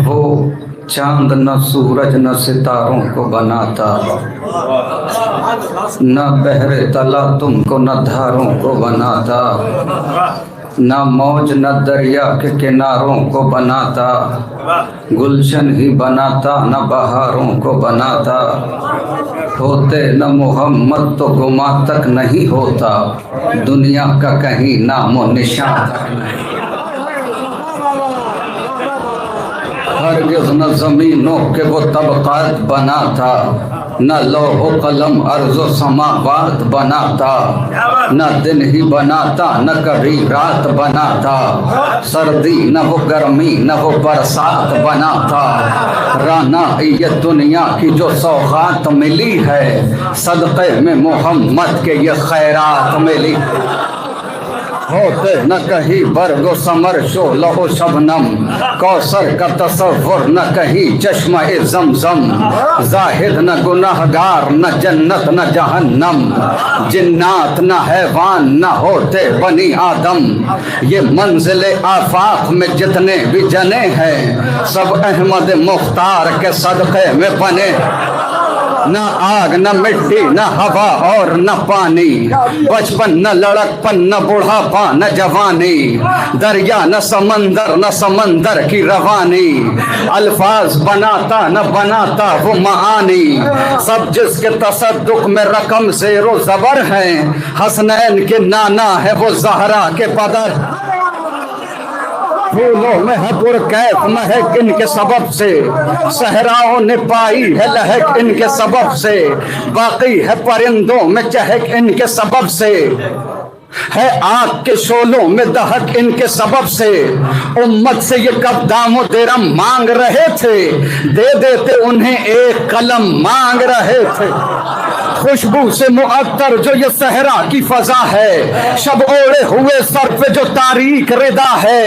वो चांद न सूरज न सितारों को बनाता, न बहरे तला तुमको न धारों को बनाता, न मौज न दरिया के किनारों को बनाता, गुलशन ही बनाता न बहारों को बनाता। होते न मोहम्मद तो गुमा तक नहीं होता, दुनिया का कहीं नामो निशान तक नहीं। हरगिज़ न ज़मीनों के वो तबक़ात बनाता, न लौह कलम अर्ज़ो समावात बनाता, न दिन ही बनाता न कभी रात बनाता, सर्दी न वो गर्मी न वो बरसात बनाता। राना ये दुनिया की जो सौगात मिली है, सदक़े में मोहम्मद के ये खैरात मिली। होते न कहीं बरगो समर शोलहो शबनम, कौसर का तसव्वुर न कहीं चश्मे ज़मज़म, जाहिद न गुनाहगार न जन्नत न जहन्नम, जिन्नात न हैवान न होते बनी आदम। ये मंजिले आफाक में जितने भी जने हैं, सब अहमद मुख्तार के सदक़े में बने। न आग न मिट्टी न हवा और न पानी, बचपन न लड़कपन न बुढ़ापा न जवानी, दरिया न समंदर न समंदर की रवानी, अल्फाज बनाता न बनाता वो मानी। सब जिसके तसद्दुक में रकम ज़ेरो ज़बर हैं, हसनैन के नाना है वो ज़हरा के पदर। फूलों में है पुरकैफ महक इनके सबब से, सहराओं ने पाई है लहक इनके सबब से, बाकी है परिंदों में चहक इनके सबब से, है आग के शोलों में दहक इनके सबब से। उम्मत से ये कब दामो दिरहम मांग रहे थे, दे देते उन्हें एक कलम मांग रहे थे। खुशबू से मुअत्तर जो ये सहरा की फजा है, शब ओढ़े हुए सर पे जो तारीक रिदा है,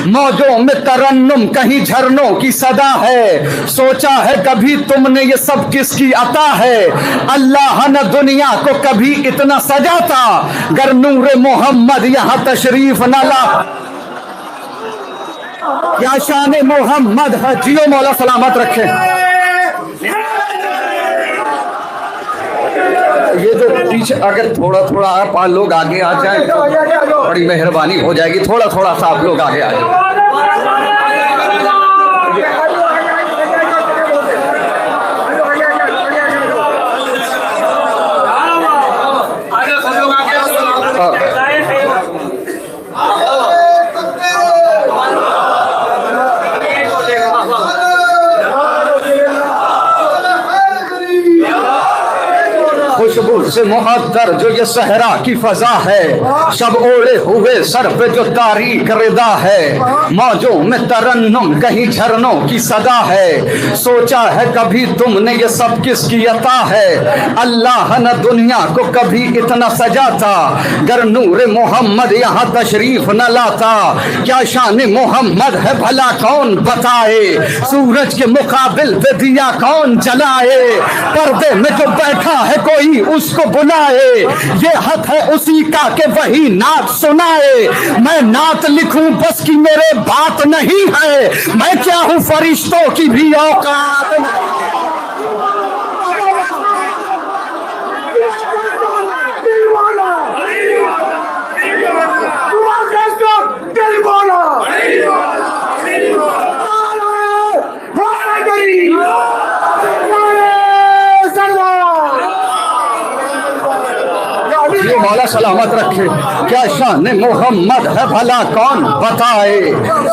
मौजों में तरन्नुम कहीं झरनों की सदा है। सोचा है कभी तुमने ये सब किसकी अता है, अल्लाह ने दुनिया को कभी इतना सजाता, गर नूरे मोहम्मद यहाँ तशरीफ न ला। क्या शान मोहम्मद है, जियो मौला सलामत रखे। ये जो पीछे अगर थोड़ा थोड़ा आप लोग आगे आ जाए तो बड़ी मेहरबानी हो जाएगी। थोड़ा थोड़ा सा आप लोग आगे आ जाए। खुशबू से मुअत्तर जो ये सहरा की फजा है, शब ओढ़े हुए सर पे जो तारीक रिदा है, मौजों में तरन्नुम कहीं झरनों की सदा है। सोचा है कभी तुमने ये सब किसकी अता है, अल्लाह न दुनिया को कभी इतना सजाता, गर नूर मोहम्मद यहाँ तशरीफ न लाता। क्या शान मोहम्मद है भला कौन बताए, सूरज के मुकाबिल पे दिया कौन जलाए, पर्दे में जो बैठा है कोई उसको बुलाए, ये हक है उसी का कि वही नात सुनाए। मैं नात लिखूं बस की मेरे बात नहीं है, मैं क्या हूं फरिश्तों की भी औकात। मौला सलामत रखे। क्या शान मोहम्मद है भला कौन बताए,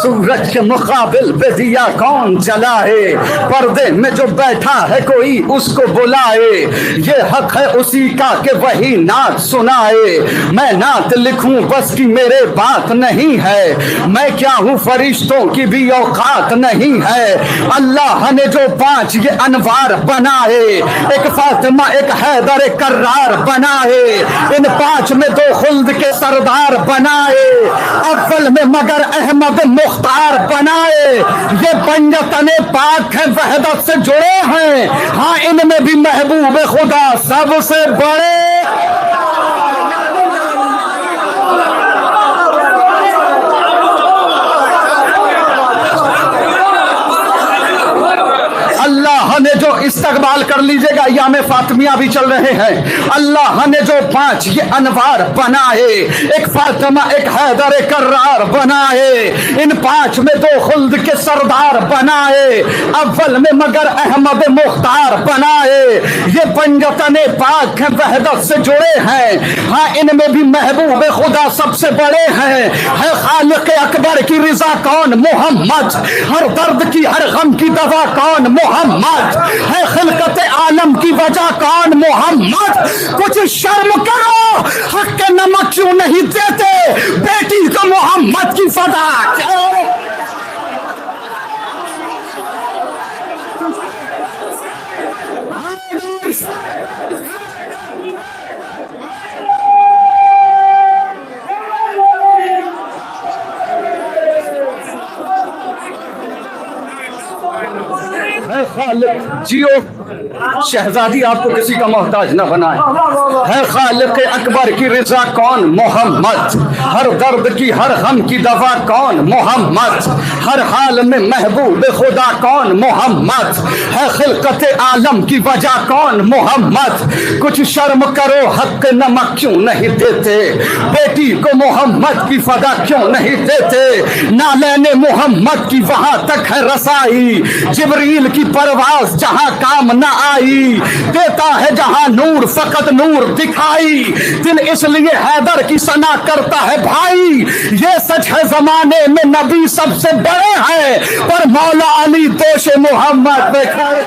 सूरज के मुकाबिल पे दिया कौन जलाए, पर्दे में जो बैठा है कोई उसको बुलाए, ये हक है उसी का कि वही नात सुनाए। मैं नात लिखूं बस की मेरे बात नहीं है, मैं क्या हूँ फरिश्तों की भी औकात नहीं है। अल्लाह ने जो 5 ये अनवार बनाए, एक फातिमा एक हैदर एक कर्रार बनाए, इन 5 में 2 खुल्द के सरदार बनाए, अव्वल में मगर अहमद मुख्तार बनाए। ये पंजतने पाक है वहदत से जुड़े हैं, हाँ इनमें भी महबूब खुदा सबसे बड़े। तो इस्तकबाल कर लीजिएगा, याम फातिमिया भी चल रहे हैं। अल्लाह ने जो 5 ये अनवार बनाए, एक फातिमा, एक हैदर, एक कर्रार बनाए, इन 5 में 2 खुल्द के सरदार बनाए, अव्वल में मगर अहमद मुख्तार बनाए। ये पंजतने पाक हैं, वहदत से जुड़े हैं। हाँ, इनमें भी महबूब खुदा सबसे बड़े हैं। है खालिक अकबर की रिजा कौन? मोहम्मद। हर दर्द की, हर गम की दवा कौन? मोहम्मद। है खिलकत आलम की वजह कौन? मोहम्मद। कुछ शर्म करो, हक के नमक क्यों नहीं देते बेटी को मोहम्मद की फदा। जियो शहजादी आपको किसी का मोहताज न बनाए। है खालिक अकबर की रिजा कौन? मोहम्मद। हर दर्द की, हर गम की दवा कौन? मोहम्मद। हर हाल में महबूब खुदा कौन? मोहम्मद। है खिलकत आलम की वजह कौन? मोहम्मद। कुछ शर्म करो, हक नमक क्यों नहीं देते बेटी को मोहम्मद की फदा क्यों नहीं देते। नालैने मोहम्मद की वहां तक है रसाई, जिब्रील की परवाज जहां काम न आई। देता है जहां नूर फकत नूर दिखाई, दिल इसलिए हैदर की सना करता है भाई। ये सच है जमाने में नबी सबसे बड़े हैं, पर मौला अली दोष मोहम्मद पे खड़े।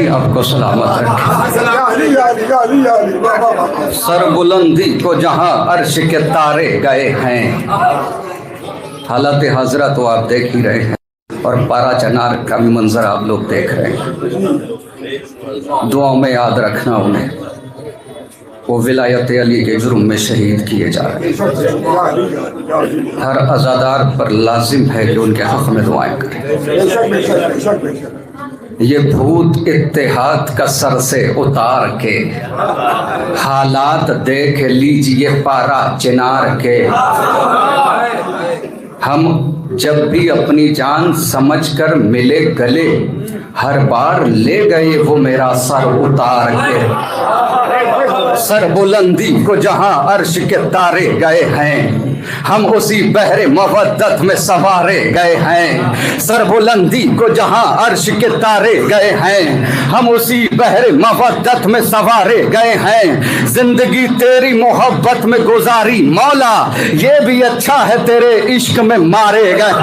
आपको सलामत रखे। सरबुलंदी को जहां अर्श के तारे गए हैं, हालत हजरत तो आप देख ही रहे हैं, और पारा चनार का भी मंजर आप लोग देख रहे हैं। दुआओं में याद रखना उन्हें, वो विलायत अली के जुर्म में शहीद किए जा रहे हैं। हर अज़ादार पर लाजिम है कि उनके हक़ में दुआएं करें। ये भूत इत्तेहाद का सर से उतार के, हालात देख लीजिए पारा चिनार के। हम जब भी अपनी जान समझकर मिले गले, हर बार ले गए वो मेरा सर उतार के। सर बुलंदी को जहां अर्श के तारे गए हैं, हम उसी बहरे मवद्दत में सवारे गए हैं। सर बुलंदी को जहां अर्श के तारे गए हैं, हम उसी बहरे मवद्दत में सवारे गए हैं। जिंदगी तेरी मोहब्बत में गुजारी मौला, ये भी अच्छा है तेरे इश्क में मारे गए।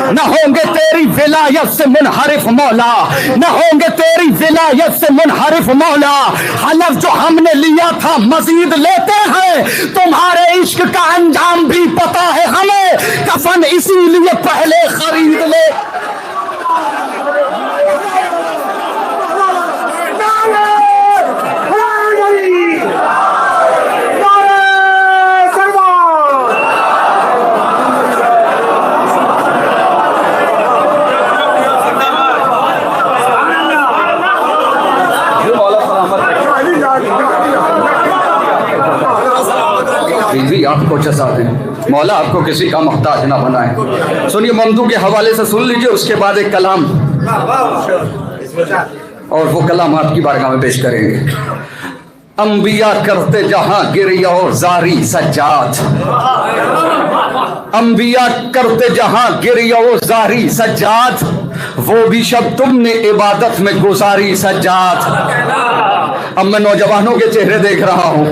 न होंगे तेरी विलायत से मुनहरिफ मौला, न होंगे तेरी विलायत से मुनहरिफ मौला। हलफ जो हमने लिया था मजीद लेते हैं, तुम्हारे इश्क का अंजाम भी पता है हमें, कफन इसीलिए पहले खरीद ले। भी आपको जज़ा दें, मौला आपको किसी का मोहताज ना बनाए। सुनिए, ममदू के हवाले से सुन लीजिए, उसके बाद एक कलाम, और वो कलाम आपकी बारगाह में पेश करेंगे। अंबिया करते जहां गिरिया और जारी सज्जाद, अंबिया करते जहां गिरिया और जारी सज्जाद, वो भी शब तुमने इबादत में गुजारी सज्जाद। अब मैं नौजवानों के चेहरे देख रहा हूं।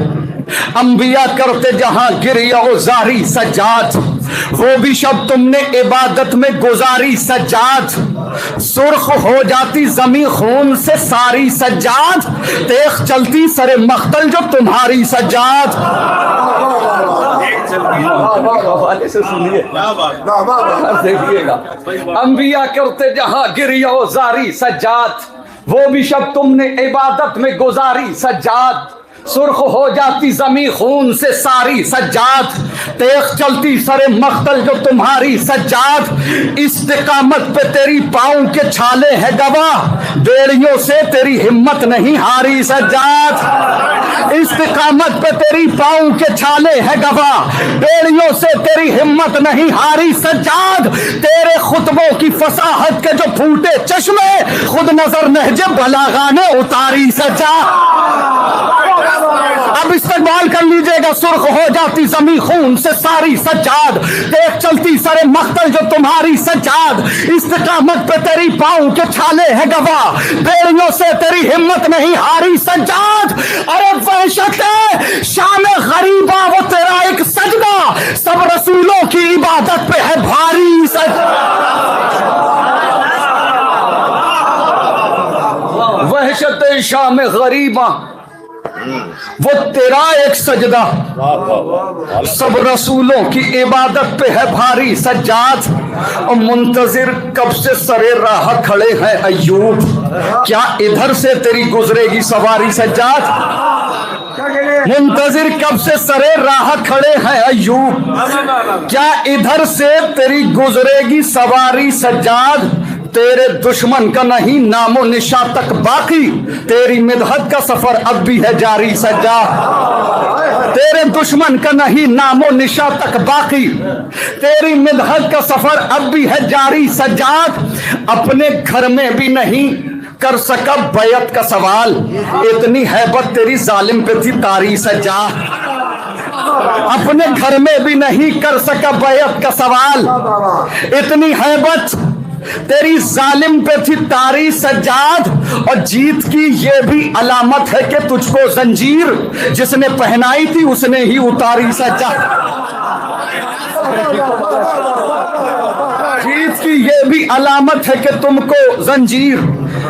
अंबिया करते जहां गिरिया जारी सज्जाद, वो भी शब तुमने इबादत में गुजारी सज्जाद। सुर्ख हो जाती जमी खून से सारी सज्जाद, तेख चलती सरे मख्तल जो तुम्हारी सज्जाद। हवाले से सुनिए, देखिएगा, अंबिया करते जहां गिरियो जारी सज्जाद, वो भी शब तुमने इबादत में गुजारी सज्जाद। सुर्ख हो जाती जमी खून से सारी सज्जाद, तेख चलती सरे मख्तल जो तुम्हारी सज्जाद। इस्तिकामत पे तेरी पाँव के छाले है गवाह, बेड़ियों से तेरी हिम्मत नहीं हारी सज्जाद। इस्तिकामत पे तेरी पाँव के छाले है गवाह, बेड़ियों से तेरी हिम्मत नहीं हारी सज्जाद। तेरे खुतबों की फसाहत के जो फूटे चश्मे, खुद नजर नहजे बलागा ने उतारी सज्जाद। अब इस्तेमाल कर लीजिएगा। सुर्ख हो जाती जमी खून से सारी सज्जाद, देख चलती सरे मख्तल जो तुम्हारी सज्जाद। इस्तिकामत पे तेरी पाँव के छाले है गवाह, बेड़ियों से तेरी हिम्मत नहीं हारी सज्जाद। अरे वहशत है शाम गरीबा, वो तेरा एक सजदा सब रसूलों की इबादत पे है भारी वहशत शाम गरीबा, वो तेरा एक सजदा सब रसूलों की इबादत पे है भारी सज्जाद। और मुंतजिर कब से सरे राह खड़े हैं अय्यूब, क्या इधर से तेरी गुजरेगी सवारी सज्जाद। मुंतजिर कब से सरे राह खड़े हैं अय्यूब, क्या इधर से तेरी गुजरेगी सवारी सज्जाद। तेरे दुश्मन का नहीं नामो निशा तक बाकी, तेरी मिदहत का सफर अब भी है जारी सज्जाद। तेरे दुश्मन का नहीं नामो निशा तक बाकी, तेरी मिदहत का सफर अब भी है जारी सज्जाद। अपने घर में भी नहीं कर सका बैत का सवाल, इतनी हैबत तेरी जालिम पे थी तारी सज्जाद। अपने घर में भी नहीं कर सका बैत का सवाल, इतनी हैबत तेरी जालिम पे थी तारी सज्जाद। और जीत की ये भी अलामत है कि तुझको जंजीर जिसने पहनाई थी उसने ही उतारी सज्जाद। जीत की ये भी अलामत है कि तुमको जंजीर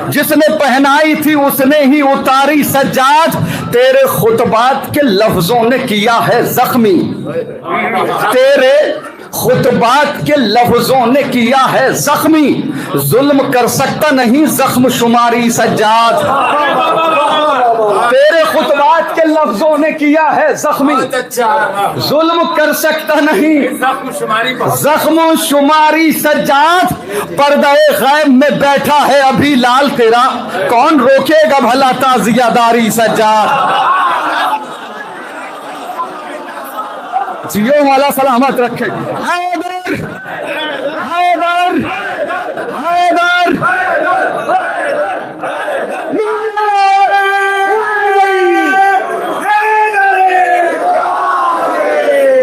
जिसने पहनाई थी उसने ही उतारी सज्जाद। तेरे खुतबात के लफ्जों ने किया है जख्मी, तेरे खुतबात के लफ्जों ने किया है जख्मी, जुल्म कर सकता नहीं जख्म शुमारी सज्जाद। तेरे खुतबात के लफ्जों ने किया है जख्मी, जुल्म कर सकता नहीं जख्म शुमारी सज्जाद। पर्दे गैब में बैठा है अभी लाल तेरा, कौन रोकेगा भला ताजियादारी सज्जाद। जियो वाला सलामत रखे। हैदर हैदर हैदर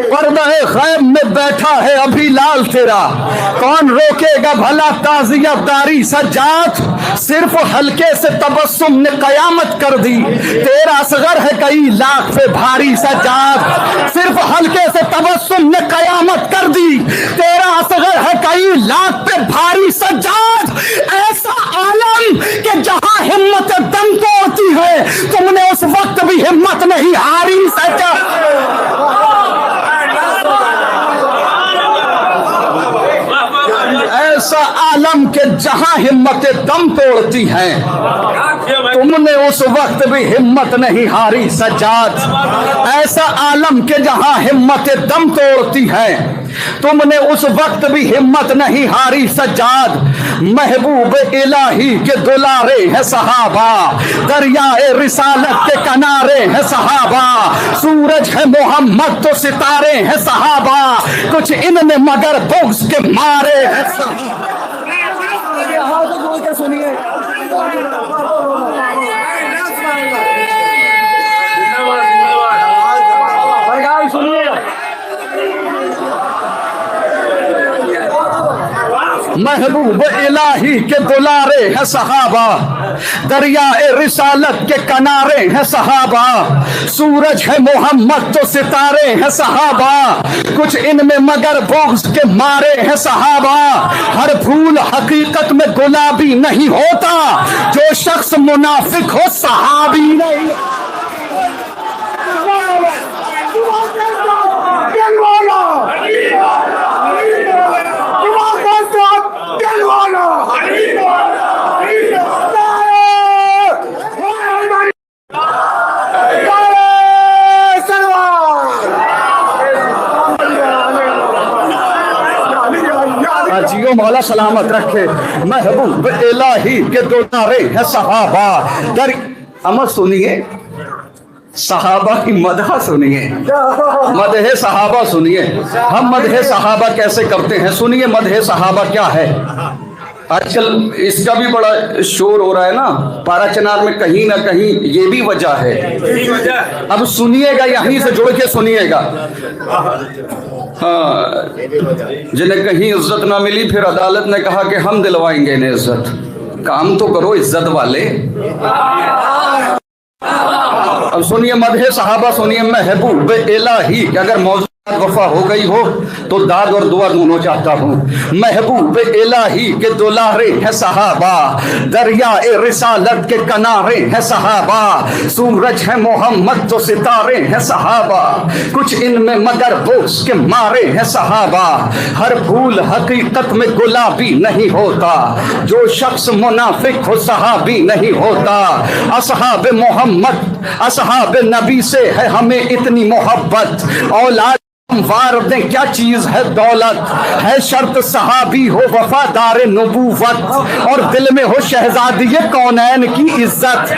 पर्दे खैब में बैठा है अभी लाल तेरा, कौन रोकेगा भला ताजियादारी सज्जाद। सिर्फ हल्के से तबस्सुम ने कयामत कर दी, तेरा असगर है कई लाख पे भारी सज्जाद। सिर्फ हल्के से तबस्सुम ने कयामत कर दी, तेरा असगर है कई लाख पे भारी सज्जाद। ऐसा आलम कि जहां हिम्मत दम तोड़ती है, तुमने उस वक्त भी हिम्मत नहीं हारी सज्जाद। ऐसा आलम के जहां हिम्मतें दम तोड़ती हैं, तुमने उस वक्त भी हिम्मत नहीं हारी सज्जाद। ऐसा आलम के जहां हिम्मतें दम तोड़ती हैं, तुमने उस वक्त भी हिम्मत नहीं हारी सज्जाद। महबूब इलाही के दुलारे हैं सहाबा, दरियाए रिसालत के किनारे हैं सहाबा। सूरज है मोहम्मद तो सितारे हैं सहाबा, कुछ इनमें मगर बुग़्ज़ के मारे हैं सहाबा। सुनिए महबूब इलाही के दुलारे हैं सहाबा, दरिया ए रिसालत के किनारे हैं सहाबा, सूरज है मोहम्मद तो सितारे हैं सहाबा, कुछ इनमें मगर बुग़्ज़ के मारे हैं सहाबा। हर फूल हकीकत में गुलाबी नहीं होता, जो शख्स मुनाफिक हो सहाबी नहीं। जियो मौला सलामत रखे। महबूब इलाही के दो नारे हैं सहाबा। दर अमर सुनिए, सहाबा की मदह सुनिए, मदह सहाबा सुनिए। हम मदह सहाबा कैसे करते हैं, सुनिए मदह सहाबा क्या है। आजकल इसका भी बड़ा शोर हो रहा है ना, पारा चनार में कहीं ना कहीं ये भी वजह है। अब सुनिएगा, यहीं से जुड़ के सुनिएगा। हाँ, जिन्हें कहीं इज्जत ना मिली, फिर अदालत ने कहा कि हम दिलवाएंगे इन्हें इज्जत। काम तो करो इज्जत वाले। अब सुनिए मदह सहाबा सुनिए। महबूब इलाही कि अगर मौजूद वफा हो गई हो तो दाद और दुआ दोनों चाहता हूँ। महबूब इलाही के दुलारे है सहाबा, दरिया ए रिसालत के किनारे है सहाबा, सूरज है मोहम्मद तो सितारे हैं सहाबा, कुछ इनमें मगर बुग़्ज़ के मारे हैं सहाबा। हर फूल हकीकत में गुलाबी नहीं होता, जो शख्स मुनाफिक हो सहाबी नहीं होता। असहाब मोहम्मद असहाब नबी से है हमें इतनी मोहब्बत, औलाद वार दें क्या चीज है दौलत, है शर्त सहाबी हो वफादार नबूवत, और दिल में हो शहजादी कौनैन की इज्जत।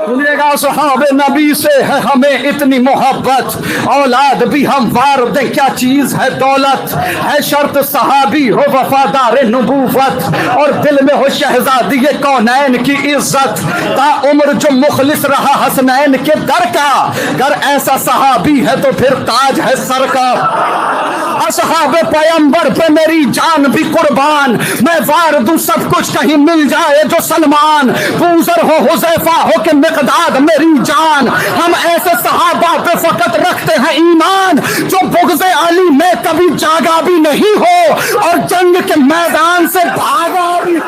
सुनिएगा, सहाबे नबी से है हमें इतनी मोहब्बत, औलाद भी हम वार दें क्या चीज है दौलत, है शर्त सहाबी हो वफादार नबूवत, और दिल में हो शहजादी कौनैन की इज्जत। ता उम्र जो मुखलिस रहा हसनैन के दर का, अगर ऐसा सहाबी है तो फिर ताज है सर का। असहाबे पैगंबर पे मेरी जान भी कुर्बान, मैं वार दूं सब कुछ कहीं मिल जाए जो सलमान, बूजर हो हुज़ैफा हो के मिक़दाद मेरी जान। हम ऐसे सहाबा पे फकत रखते हैं ईमान, जो बुग़्ज़े अली में कभी जागा भी नहीं हो और जंग के मैदान से भागा भी।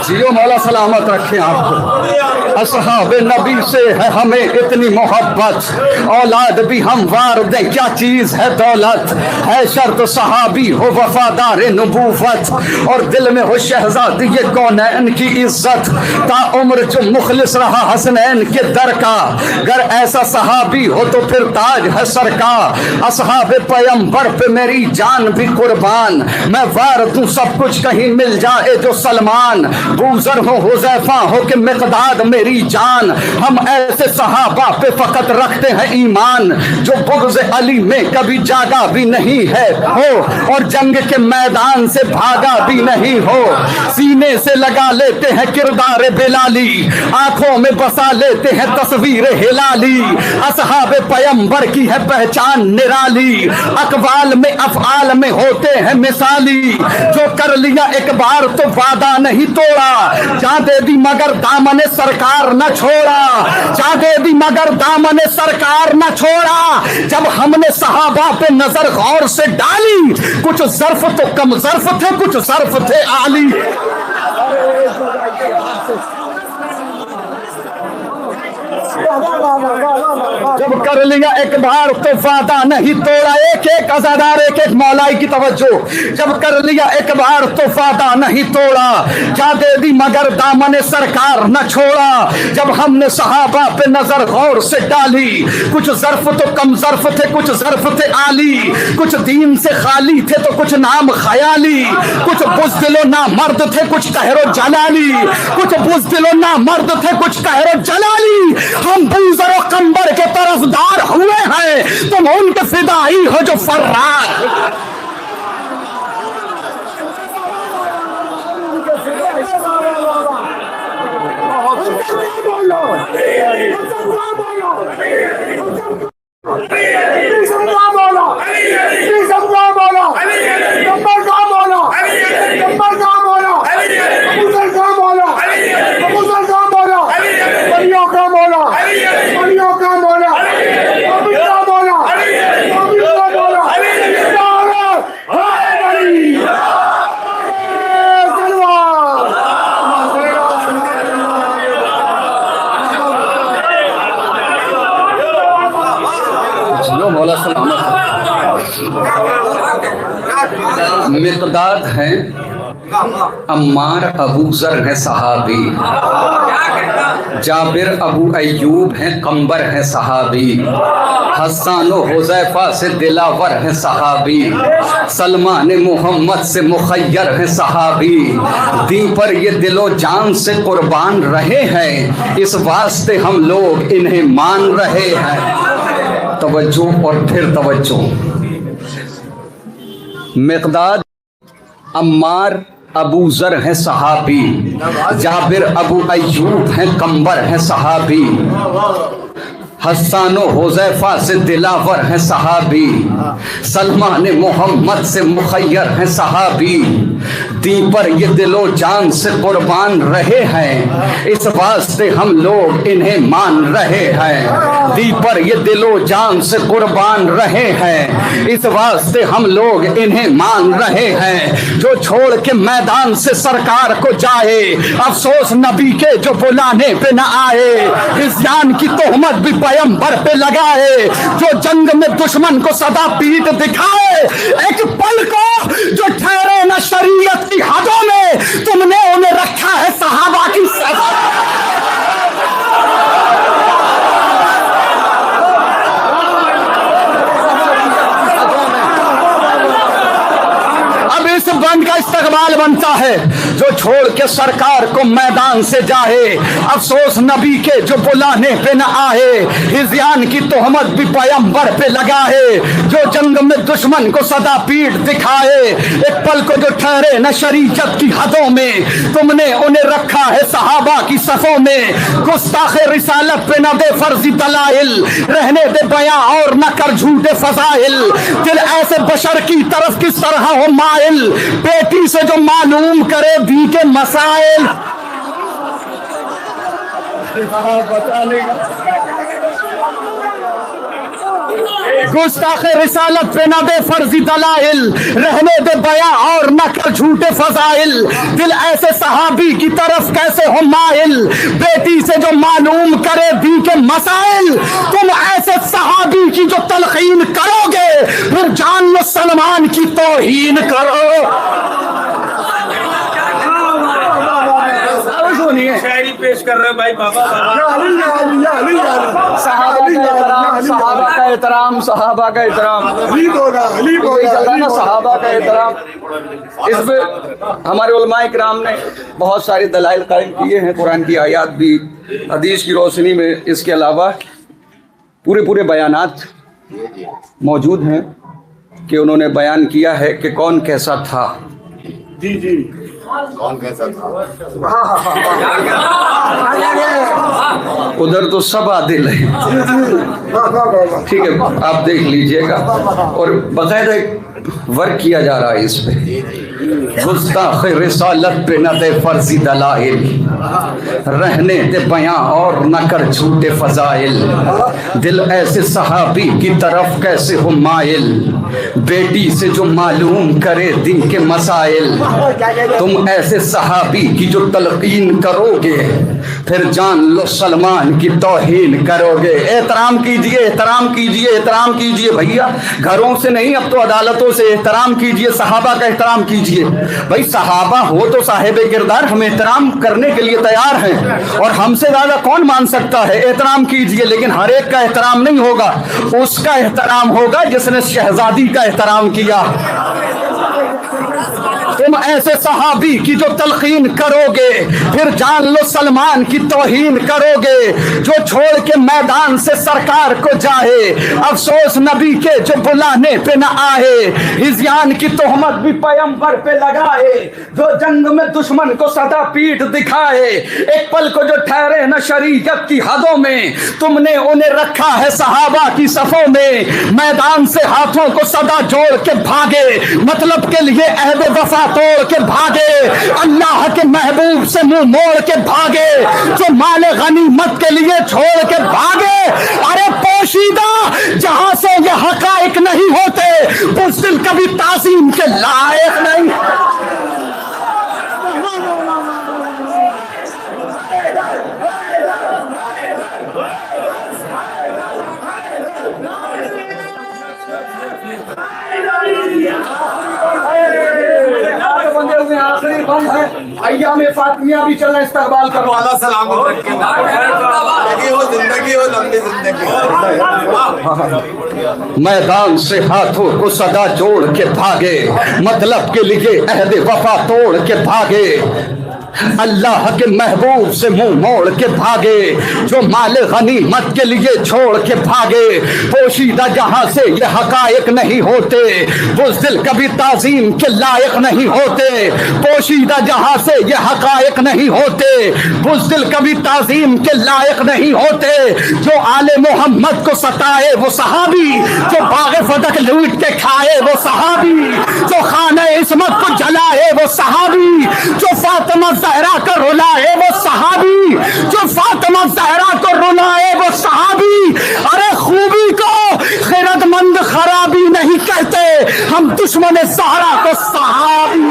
जियो मौला सलामत रखे आपको। असहाब नबी से है हमें इतनी मोहब्बत, औलाद भी हम वार दें क्या चीज है दौलत, है शर्त सहाबी हो वफादार नबूवत, और दिल में हो शहजादी कौनैन की इज्जत। ता उम्र जो मुखलिस रहा हसनैन के दर का, अगर ऐसा सहाबी हो तो फिर ताज है सर का। असहाब पैगंबर पे मेरी जान भी कुर्बान, मैं वार दूं सब कुछ कहीं मिल जाए जो सलमान, बूजर हो हुज़ैफा हो के मिक़दाद मेरी जान। हम ऐसे सहाबा पे फकत रखते हैं ईमान, जो बुग़्ज़ अली में कभी जागा भी नहीं है हो और जंग के मैदान से भागा भी नहीं हो। सीने से लगा लेते हैं किरदार बिलाली, आंखों में बसा लेते हैं तस्वीर हिलाली। असहाब पैगंबर की है पहचान निराली, अक़वाल में अफ़आल में होते हैं मिसाली, जो कर लिया एक बार तो वादा नहीं तोड़ा, जा दे दी मगर दामने सरकार न छोड़ा, जा दे दी मगर दामने सरकार न छोड़ा। जब हमने सहाबा पे नजर गौर से डाली, कुछ ज़र्फ तो कम ज़र्फ थे, कुछ ज़र्फ थे आली। जब कर लिया एक बार तो वादा नहीं तोड़ा, एक एक अज़ादार एक एक मौलाई की तवज्जो। जब कर लिया एक बार तो वादा नहीं तोड़ा, जा दे दी मगर दामने सरकार न छोड़ा। जब हमने सहाबा पे नजर गौर से डाली, कुछ ज़र्फ तो कम ज़र्फ थे, कुछ ज़र्फ थे आली, कुछ दीन से खाली थे तो कुछ नाम ख़याली, कुछ बुज़दिलो ना मर्द थे कुछ कहरो जलाली, कुछ बुज़दिलो ना मर्द थे कुछ कहरो जलाली। हम बूजर और कंबर के तरफदार हुए हैं, तुम उनके फिदाई हो जो फर्रार। मिक़दाद हैं, अम्मार अबू ज़र हैं सहाबी, जाबिर अबू अय्यूब हैं कंबर हैं सहाबी, हसन हुज़ैफा से दिलावर हैं सहाबी, सलमान मोहम्मद से मुखय्यर हैं सहाबी। दीन पर ये दिलो जान से कुर्बान रहे हैं, इस वास्ते हम लोग इन्हें मान रहे हैं। तवज्जो और फिर तवज्जो। मिक़दाद अम्मार अबू ज़र हैं सहाबी, जाबिर अबू अय्यूब हैं कंबर हैं सहाबी, हसन हुज़ैफा से दिलावर हैं सहाबी, सलमान मोहम्मद से मुखय्यर हैं सहाबी। दी पर ये दिलो जान से कुर्बान रहे हैं, इस वास्ते हम लोग इन्हें मान रहे हैं। दी पर ये दिलो जान से कुर्बान रहे हैं, इस वास्ते हम लोग इन्हें मान रहे हैं। जो छोड़ के मैदान से सरकार को जाए, अफसोस नबी के जो बुलाने पे न आए। इस्यान की तोहमत भी पैगंबर पे लगाए, जो जंग में दुश्मन को सदा पीठ दिखाए। एक पल को जो ठहरे न शरीयत की हदों में, तुमने उन्हें रखा है सहाबा की बंद का इस्तकबाल बनता है। जो छोड़ के सरकार को मैदान से जाए, अफसोस नबी के जो बुलाने पे न आए। हिज़यान की तोहमत भी पैगंबर पे लगाए, जो जंग में दुश्मन को सदा पीठ दिखाए। एक पल को जो ठहरे न शरीयत की हदों में, तुमने उन्हें रखा है सहाबा की सफों में। गुस्ताखे रिसालत पे न दे फर्जी दलाइल, रहने दे बयां और न कर झूठे फजाइल। दिल ऐसे बशर की तरफ किस तरह हो माइल, बेटी से जो मालूम करे दी के मसाइल। गुस्ताखे रिसालत पे न दे फर्जी दलाइल, रहने दे बयां और न कर झूठे फजाइल। दिल ऐसे सहाबी की तरफ कैसे हो माइल, बेटी से जो मालूम करे दी के मसाइल। तुम ऐसे सहाबी की जो तलकीन करोगे, फिर जान लो सलमान की तौहीन करो। शायरी पेश कर रहे हैं भाई बाबा। सहाबा का एहतराम, सहाबा का एहतराम, सहाबा का एहतराम। इसमें हमारे उलमाए किराम ने बहुत सारे दलाइल कायम किए हैं, कुरान की आयत भी, हदीस की रोशनी में। इसके अलावा पूरे बयानात मौजूद हैं कि उन्होंने बयान किया है कि कौन कैसा था। जी जी, कौन कैसा था? उधर तो सब आदिल है, ठीक है, आप देख लीजिएगा। और बाकायदा वर्क किया जा रहा है इस पे। गुस्ताख रिसालत पे न दे फर्जी दलाइल, रहने दे बयां और न कर झूठे फजाइल। दिल ऐसे सहाबी की तरफ कैसे हो माइल, बेटी से जो मालूम करे दिन के मसाइल। तुम ऐसे सहाबी की जो तलकीन करोगे, फिर जान लो सलमान की तौहीन करोगे। एहतराम कीजिए, एहतराम कीजिए, एहतराम कीजिए भैया, घरों से नहीं, अब तो अदालतों से एहतराम कीजिए, सहाबा का एहतराम कीजिए। भाई सहाबा हो तो साहिबे किरदार, हम एहतराम करने के लिए तैयार हैं, और हमसे ज्यादा कौन मान सकता है। एहतराम कीजिए, लेकिन हर एक का एहतराम नहीं होगा, उसका एहतराम होगा जिसने शहजादी का एहतराम किया। तुम ऐसे सहाबी की जो तलकीन करोगे फिर जान लो सलमान की तौहीन करोगे। जो छोड़ के मैदान से सरकार को जाए अफसोस नबी के जो बुलाने पे न आए। हिज़यान की तोहमत भी पैगंबर पे लगाए जो जंग में दुश्मन को सदा पीठ दिखाए। एक पल को जो ठहरे न शरीयत की हदों में तुमने उन्हें रखा है सहाबा की सफों में। मैदान से हाथों को सदा जोड़ के भागे मतलब के लिए अहद वफा तोड़ के भागे। अल्लाह के महबूब से मुंह मोड़ के भागे जो माल गनीमत के लिए छोड़ के भागे। अरे पोशीदा जहां से ये हकाइक नहीं होते बुज़दिल कभी ताज़ीम के लायक नहीं। आखिरी बंद है अय्याम फातिमिया भी चलना इस्तकबाल करो। अल्लाह सलामत रखे। जिंदगी हो लंबी जिंदगी। मैदान से हाथों को सदा जोड़ के भागे मतलब के लिए अहद वफा तोड़ के भागे। अल्लाह के महबूब से मुंह मोड़ के भागे जो माल गनीमत के लिए छोड़ के भागे। पोशीदा जहां से ये हकायक नहीं होते बुज़दिल कभी ताज़ीम के लायक नहीं होते। पोशीदा जहां से ये हकायक नहीं होते बुज़दिल कभी ताज़ीम के लायक नहीं होते। जो आले मोहम्मद को सताए वो सहाबी जो बाग़े फदक लूट के खाए वो सहाबी जो खाने इस्मत को जलाए वो सहाबी जो फातिमा ज़हरा को रुलाए वो सहाबी जो फातिमा ज़हरा को रुलाए वो सहाबी। अरे खूबी को खैरतमंद खराबी नहीं कहते हम दुश्मन ज़हरा को सहाबी।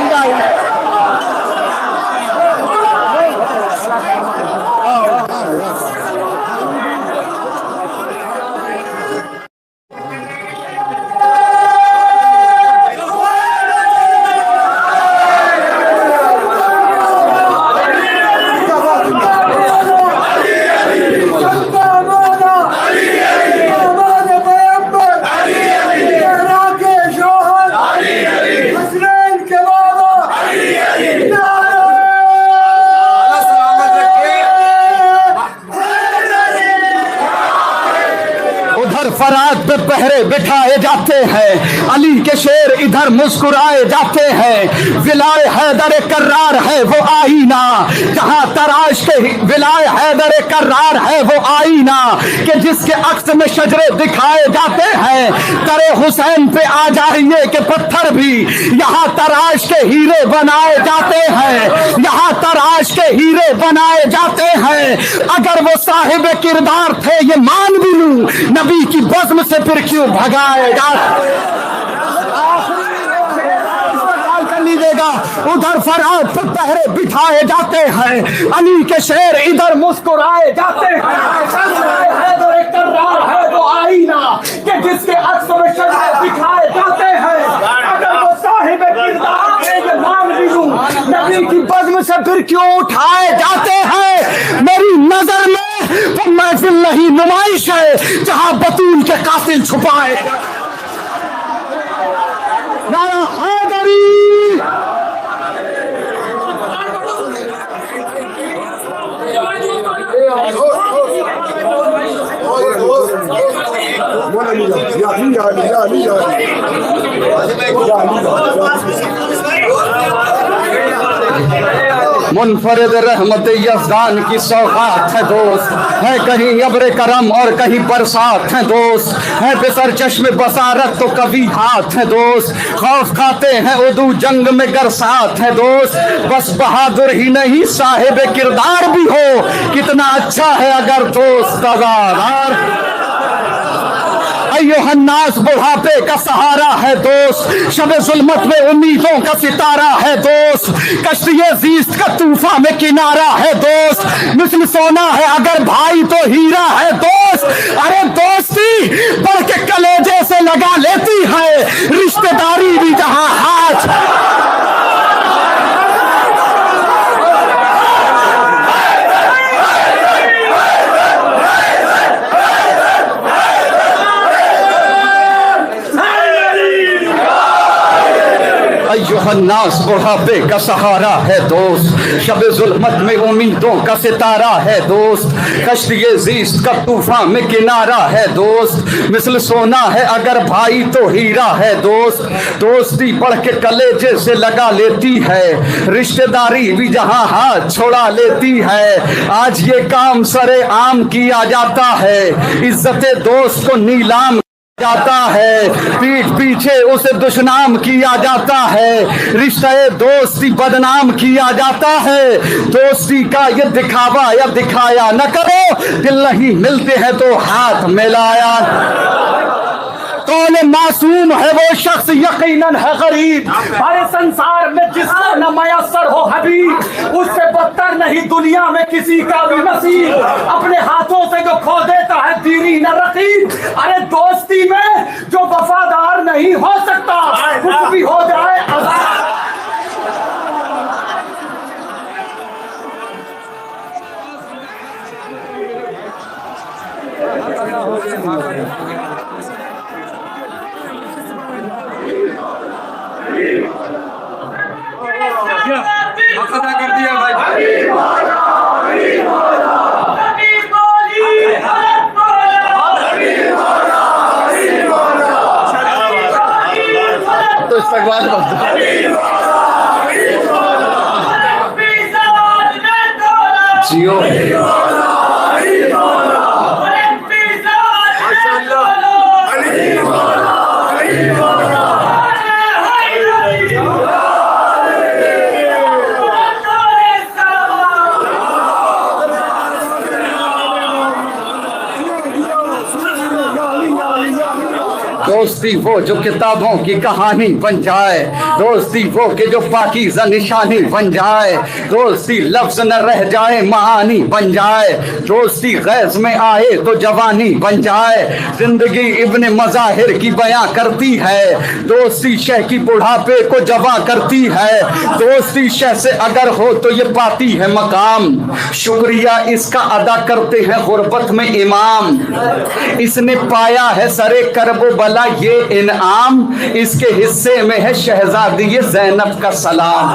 फरात पे पहरे बिठाए जाते हैं अली के शेर इधर मुस्कुराए जाते हैं। विलाय हैदर कर्रार है वो आईना जहां तराश के विलाय हैदर कर्रार है वो आईना कि जिसके अक्स में शजरे दिखाए जाते हैं। करे हुसैन पे आ जाइए कि पत्थर भी यहाँ तराश के हीरे बनाए जाते हैं यहाँ तराश के हीरे बनाए जाते हैं। अगर वो साहिब किरदार थे ये मान भी लूं नबी की बज़्म से फिर क्यों भगाए लीजिएगा। उधर फरात पर पहरे बिठाए जाते हैं अली के शेर इधर मुस्कुराए जाते हैं। हैदर कर्रार है वो आईना कि जिसके अक्स में शजरे दिखाए जाते हैं। अगर वो साहिब किरदार थे ये मान भी लूं नबी की बज़्म से फिर क्यों उठाए जाते हैं। मेरी नजर में वो महफिल नहीं नुमाइश है जहां बतूल के कातिल छुपाए। नारा हैदरी मुनफरिद रहमत यज़दान की सौगात है दोस्त है कहीं अब्र करम और कहीं बरसात है दोस्त है बेसर चश्मे बसारत तो कभी हाथ है दोस्त खौफ खाते हैं उदू जंग में गरसात है दोस्त। बस बहादुर ही नहीं साहिब किरदार भी हो कितना अच्छा है अगर दोस्त अज़ादार। अय्युहन्नास बुढ़ापे का सहारा है दोस्त शब जुल्मत में उम्मीदों का सितारा है दोस्त कश्तिये ज़ीस्त का तूफा में किनारा है दोस्त मिस्ल सोना है अगर भाई तो हीरा है दोस्त। अरे दोस्ती बढ़ के कलेजे से लगा लेती है रिश्तेदारी भी जहां हाथ। शबन्नास बुढ़ापे का सहारा है दोस्त, शब जुल्मत में उम्मीदों का सितारा है दोस्त, कश्तिये ज़ीस्त का तूफान में किनारा है दोस्त, मिसल सोना है अगर भाई तो हीरा है दोस्त, दोस्ती बढ़ के कलेजे से लगा लेती है, रिश्तेदारी भी जहां हाथ छोड़ा लेती है, आज ये काम सरे आम किया जाता है, इज्जत दोस्त को नीलाम जाता है, पीठ पीछे उसे दुश्मन किया जाता है, रिश्ते दोस्ती बदनाम किया जाता है, दोस्ती का ये दिखावा या दिखाया न करो, दिल नहीं मिलते हैं तो हाथ मिलाया। कौन मासूम है वो शख्स यकीनन है गरीब, सारे संसार में जिसको न मयसर हो हबीब, उससे बदतर नहीं दुनिया में किसी का भी नसीब, अपने हाथों से जो खो देता है दीनी न रकीब, अरे दोस्ती में जो वफादार नहीं हो सकता कुछ भी हो जाए आजाद। अदा कर दिया भाई। तो इस्तकबाल जियो दोस्ती वो जो किताबों की कहानी बन जाए, दोस्ती वो के जो पाकीज़ा निशानी बन जाए, दोस्ती लफ्ज न रह जाए मानी बन जाए, दोस्ती गैज़ में आए तो जवानी बन जाए, जिंदगी इब्ने मज़ाहिर की बयां करती है, दोस्ती शह की बुढ़ापे को जवा करती है, दोस्ती शह से अगर हो तो ये पाती है मकाम, शुक्रिया इसका अदा करते हैं गुर्बत में इमाम, इसने पाया है सरे करबो बला ये इनाम, इसके हिस्से में है शहजादी ज़ैनब का सलाम।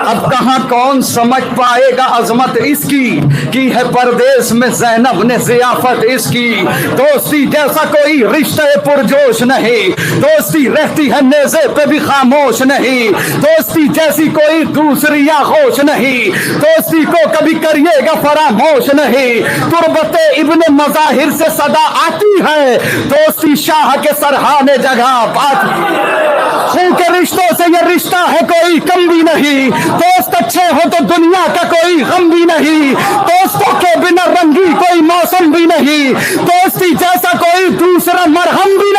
अब कहां कौन समझ पाएगा अजमत इसकी, की है परदेश में ज़ैनब ने ज़ियाफत इसकी, दोस्ती जैसा कोई रिश्ते पुरजोश नहीं, दोस्ती रहती है नेज़े पे भी खामोश नहीं, दोस्ती जैसी कोई दूसरी आगोश नहीं, दोस्ती को कभी करिएगा फरामोश नहीं, तुरबते इब्ने मज़ाहिर से सदा आती है, दोस्ती शाह के सरहाने जगह पाती, खून के रिश्तों से ये रिश्ता है कोई कम भी नहीं, दोस्त अच्छे हो तो दुनिया का कोई गम भी नहीं, दोस्तों के बिना रंगी कोई मौसम भी नहीं, दोस्ती जैसा कोई दूसरा मरहम भी